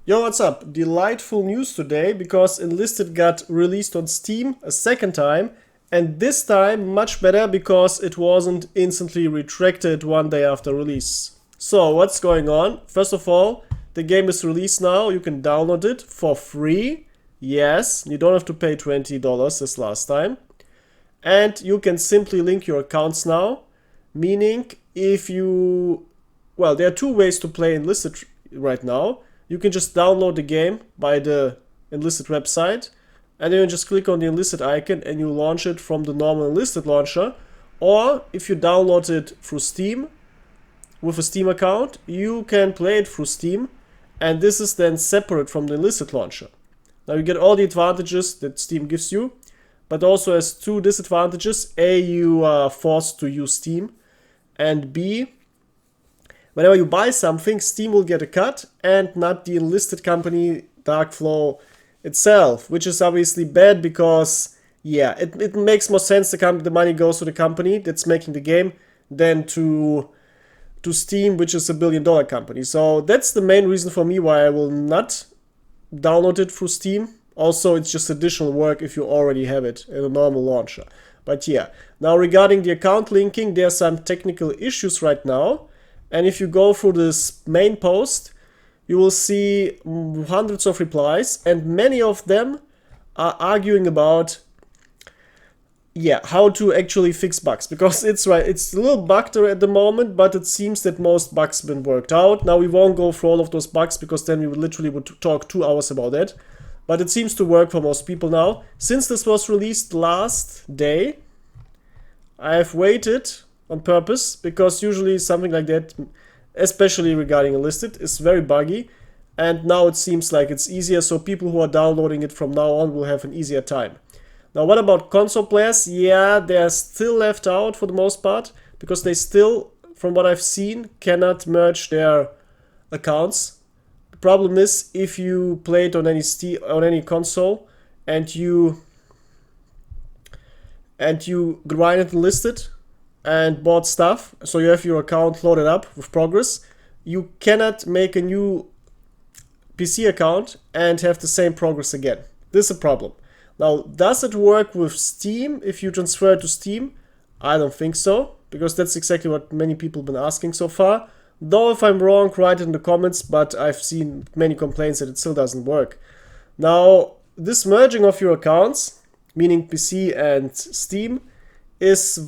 Yo, what's up? Delightful news today because Enlisted got released on Steam a second time, and this time much better because it wasn't instantly retracted one day after release. So, what's going on? First of all, the game is released now. You can download it for free. Yes, you don't have to pay $20 as last time. And you can simply link your accounts now, meaning if you... Well, there are two ways to play Enlisted right now. You can just download the game by the Enlisted website, and then you just click on the Enlisted icon and you launch it from the normal Enlisted launcher. Or if you download it through Steam, with a Steam account, you can play it through Steam, and this is then separate from the Enlisted launcher. Now you get all the advantages that Steam gives you, but also has two disadvantages. A, you are forced to use Steam, and B, whenever you buy something, Steam will get a cut and not the Enlisted company, Darkflow itself, which is obviously bad because, yeah, it makes more sense the money goes to the company that's making the game than to Steam, which is $1 billion company. So that's the main reason for me why I will not download it through Steam. Also, it's just additional work if you already have it in a normal launcher. But yeah, now regarding the account linking, there are some technical issues right now. And if you go through this main post, you will see hundreds of replies, and many of them are arguing about, yeah, how to actually fix bugs. Because it's right, it's a little bugged at the moment, but it seems that most bugs have been worked out. Now we won't go through all of those bugs because then we would talk 2 hours about that. But it seems to work for most people now. Since this was released last day, I have waited on purpose, because usually something like that, especially regarding Enlisted, is very buggy, and now it seems like it's easier, so people who are downloading it from now on will have an easier time. Now what about console players? Yeah, they're still left out for the most part, because they still, from what I've seen, cannot merge their accounts. The problem is, if you play it on any console and you grind it Enlisted and bought stuff, so you have your account loaded up with progress, you cannot make a new PC account and have the same progress again. This is a problem. Now, does it work with Steam if you transfer it to Steam? I don't think so, because that's exactly what many people have been asking so far. Though if I'm wrong, write it in the comments, but I've seen many complaints that it still doesn't work. Now, this merging of your accounts, meaning PC and Steam, is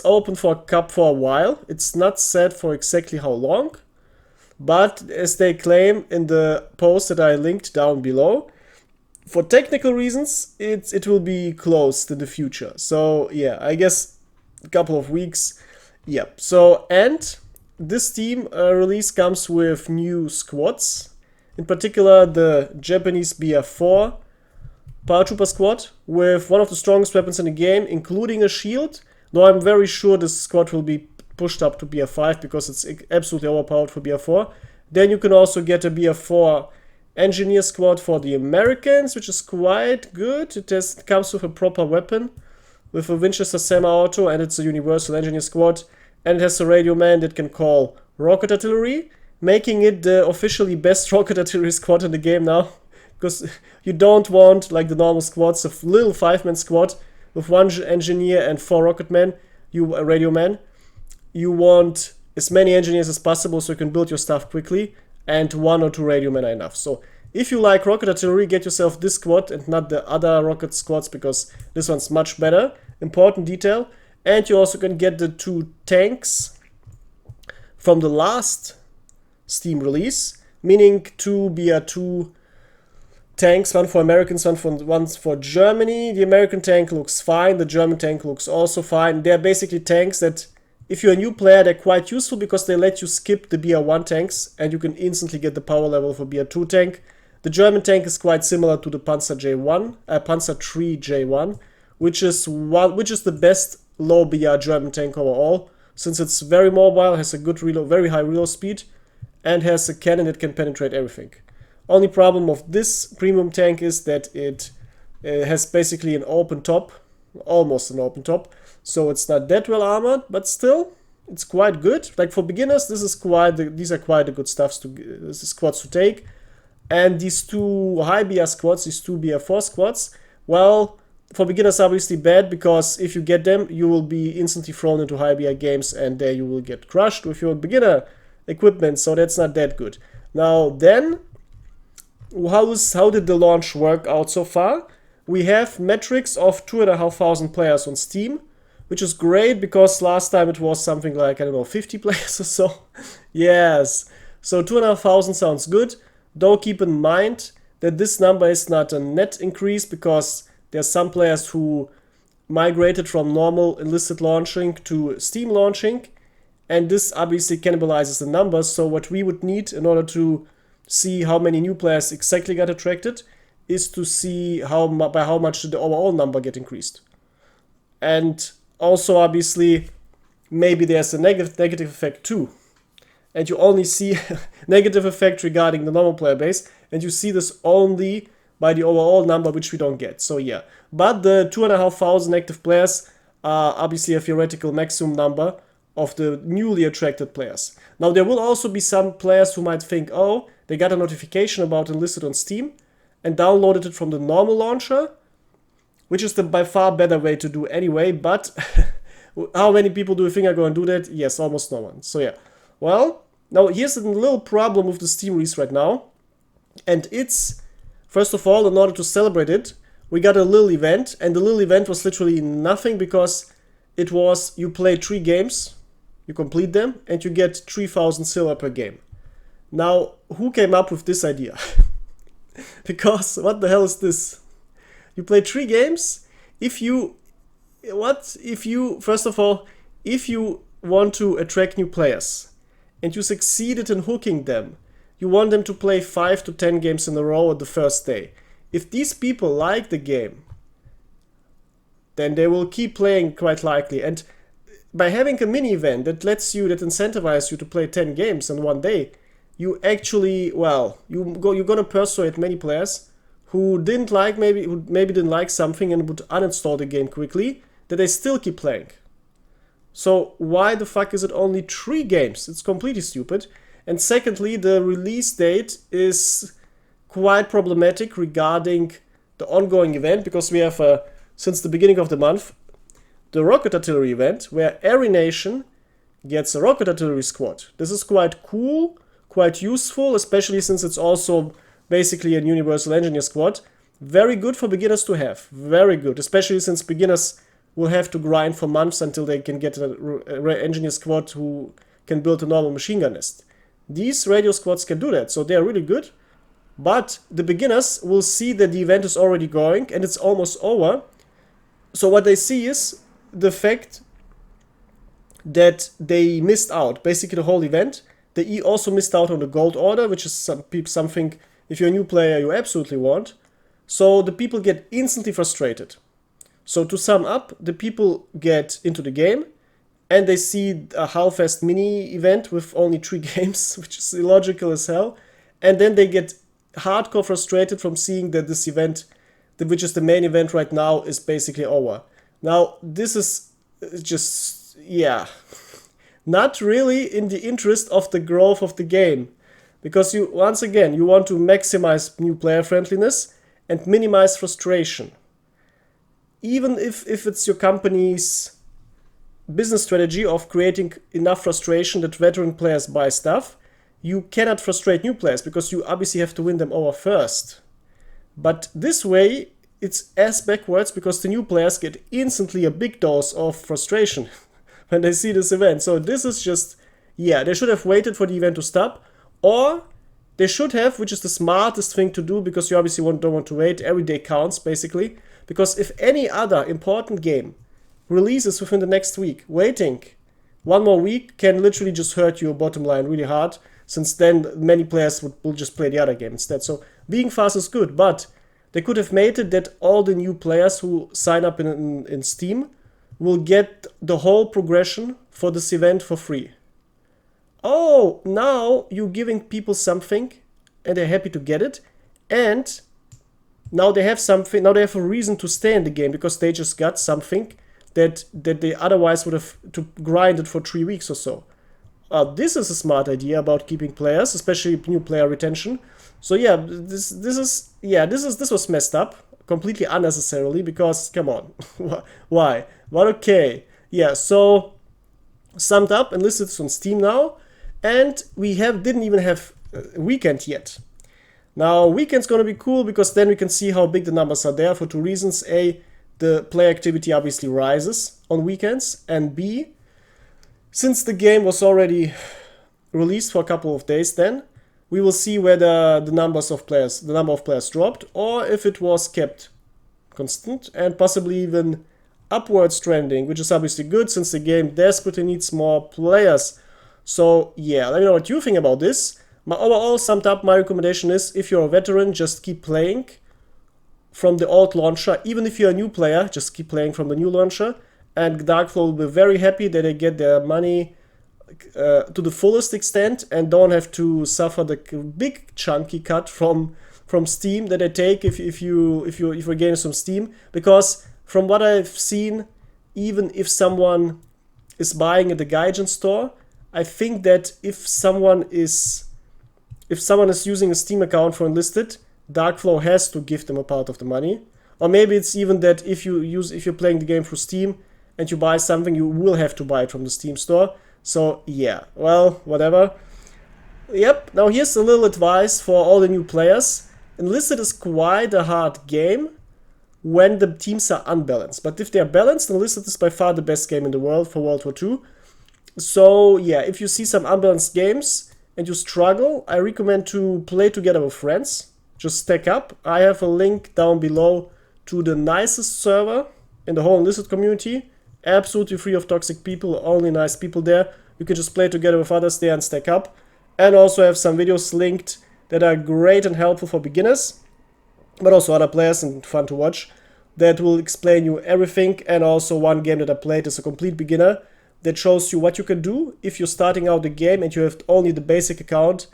open for a while. It's not set for exactly how long, but as they claim in the post that I linked down below, for technical reasons, it will be closed in the future. So yeah, I guess a couple of weeks. Yep. So, and this Steam release comes with new squads, in particular the Japanese BF4 Paratrooper squad, with one of the strongest weapons in the game, including a shield. Though I'm very sure this squad will be pushed up to BF5 because it's absolutely overpowered for BF4. Then you can also get a BF4 engineer squad for the Americans, which is quite good. It comes with a proper weapon, with a Winchester semi-auto, and it's a universal engineer squad. And it has a radio man that can call rocket artillery, making it the officially best rocket artillery squad in the game now. Because you don't want, like the normal squads, a little 5-man squad with 1 engineer and 4 rocket men, a radio man. You want as many engineers as possible so you can build your stuff quickly, and 1 or 2 radio men are enough. So if you like rocket artillery, get yourself this squad and not the other rocket squads, because this one's much better. Important detail. And you also can get the 2 tanks from the last Steam release, meaning 2 BR2 tanks, one for Americans, one for Germany. The American tank looks fine, the German tank looks also fine. They're basically tanks that, if you're a new player, they're quite useful because they let you skip the BR1 tanks and you can instantly get the power level for BR2 tank. The German tank is quite similar to the Panzer III J1, which is the best low BR German tank overall, since it's very mobile, has a good reload, very high reload speed, and has a cannon that can penetrate everything. Only problem of this premium tank is that it has basically an open top, almost an open top, so it's not that well armored, but still it's quite good. Like for beginners, these are quite the good squads to take. And these two high BR squads, these two BR4 squads, well, for beginners obviously bad, because if you get them, you will be instantly thrown into high BR games and there you will get crushed with your beginner equipment, so that's not that good. Now then, how did the launch work out so far? We have metrics of 2,500 players on Steam, which is great because last time it was something like, I don't know, 50 players or so. Yes, so 2,500 sounds good, though keep in mind that this number is not a net increase because there's some players who migrated from normal Enlisted launching to Steam launching, and this obviously cannibalizes the numbers. So what we would need in order to see how many new players exactly got attracted is to see by how much did the overall number get increased. And also obviously maybe there's a negative effect too. And you only see negative effect regarding the normal player base, and you see this only by the overall number, which we don't get. So yeah, but the 2,500 active players are obviously a theoretical maximum number of the newly attracted players. Now there will also be some players who might think, oh, they got a notification about Enlisted on Steam and downloaded it from the normal launcher, which is the by far better way to do anyway, but how many people do you think are going to do that? Yes, almost no one. So yeah, well, now here's a little problem with the Steam release right now, and it's, first of all, in order to celebrate it, we got a little event, and the little event was literally nothing because it was, you play 3 games, you complete them, and you get 3,000 silver per game. Now, who came up with this idea? Because what the hell is this? You play 3 games. First of all, if you want to attract new players and you succeeded in hooking them, you want them to play 5 to 10 games in a row on the first day. If these people like the game, then they will keep playing quite likely. And by having a mini event that incentivizes you to play 10 games in one day, you actually, you're gonna persuade many players who maybe didn't like something and would uninstall the game quickly, that they still keep playing. So why the fuck is it only 3 games? It's completely stupid. And secondly, the release date is quite problematic regarding the ongoing event, because we have, since the beginning of the month, the Rocket Artillery event, where every nation gets a Rocket Artillery squad. This is quite cool, quite useful, especially since it's also basically a Universal Engineer squad. Very good for beginners to have. Very good, especially since beginners will have to grind for months until they can get an engineer squad who can build a normal machine gun nest. These radio squads can do that, so they're really good. But the beginners will see that the event is already going and it's almost over. So what they see is the fact that they missed out, basically the whole event. They also missed out on the gold order, which is something, if you're a new player, you absolutely want. So the people get instantly frustrated. So to sum up, the people get into the game and they see a half-assed mini event with only 3 games, which is illogical as hell. And then they get hardcore frustrated from seeing that this event, which is the main event right now, is basically over. Now, this is just, not really in the interest of the growth of the game. Because once again, you want to maximize new player friendliness and minimize frustration. Even if it's your company's business strategy of creating enough frustration that veteran players buy stuff, you cannot frustrate new players because you obviously have to win them over first. But this way, it's as backwards because the new players get instantly a big dose of frustration when they see this event. So this is just, they should have waited for the event to stop, or they should have, which is the smartest thing to do, because you obviously don't want to wait. Every day counts, basically. Because if any other important game releases within the next week, waiting 1 more week can literally just hurt your bottom line really hard, since then many players will just play the other game instead. So being fast is good, but they could have made it that all the new players who sign up in Steam will get the whole progression for this event for free. Oh, now you're giving people something and they're happy to get it, and now they have something, now they have a reason to stay in the game because they just got something that they otherwise would have to grind it for 3 weeks or so. This is a smart idea about keeping players, especially new player retention, So yeah, this was messed up completely unnecessarily, because come on, why? But okay, yeah. So summed up, Enlisted is on Steam now, and we didn't even have a weekend yet. Now weekend's gonna be cool because then we can see how big the numbers are there for two reasons: A, the player activity obviously rises on weekends, and B, since the game was already released for a couple of days, then we will see whether the number of players dropped, or if it was kept constant and possibly even upwards trending, which is obviously good since the game desperately needs more players. So yeah, let me know what you think about this. My overall summed up, my recommendation is, if you're a veteran, just keep playing from the old launcher. Even if you're a new player, just keep playing from the new launcher, and Darkflow will be very happy that they get their money to the fullest extent and don't have to suffer the big chunky cut from Steam that they take if your game is from Steam. Because from what I've seen, even if someone is buying at the Gaijin store, I think that if someone is using a Steam account for Enlisted, Darkflow has to give them a part of the money. Or maybe it's even that if you're playing the game through Steam and you buy something, you will have to buy it from the Steam store. So yeah, well, whatever. Yep, now here's a little advice for all the new players. Enlisted is quite a hard game when the teams are unbalanced. But if they're balanced, Enlisted is by far the best game in the world for World War II. So yeah, if you see some unbalanced games and you struggle, I recommend to play together with friends. Just stack up. I have a link down below to the nicest server in the whole Enlisted community. Absolutely free of toxic people, only nice people there. You can just play together with others there and stack up. And also have some videos linked that are great and helpful for beginners, but also other players and fun to watch, that will explain you everything. And also one game that I played as a complete beginner that shows you what you can do if you're starting out the game and you have only the basic account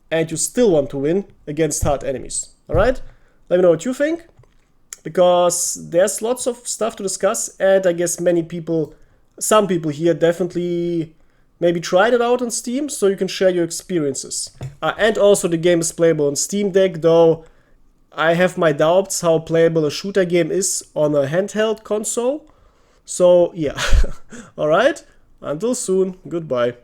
and you still want to win against hard enemies. Alright? Let me know what you think, because there's lots of stuff to discuss, and I guess some people here definitely maybe tried it out on Steam, so you can share your experiences. And also the game is playable on Steam Deck, though I have my doubts how playable a shooter game is on a handheld console. So yeah, alright, until soon, goodbye.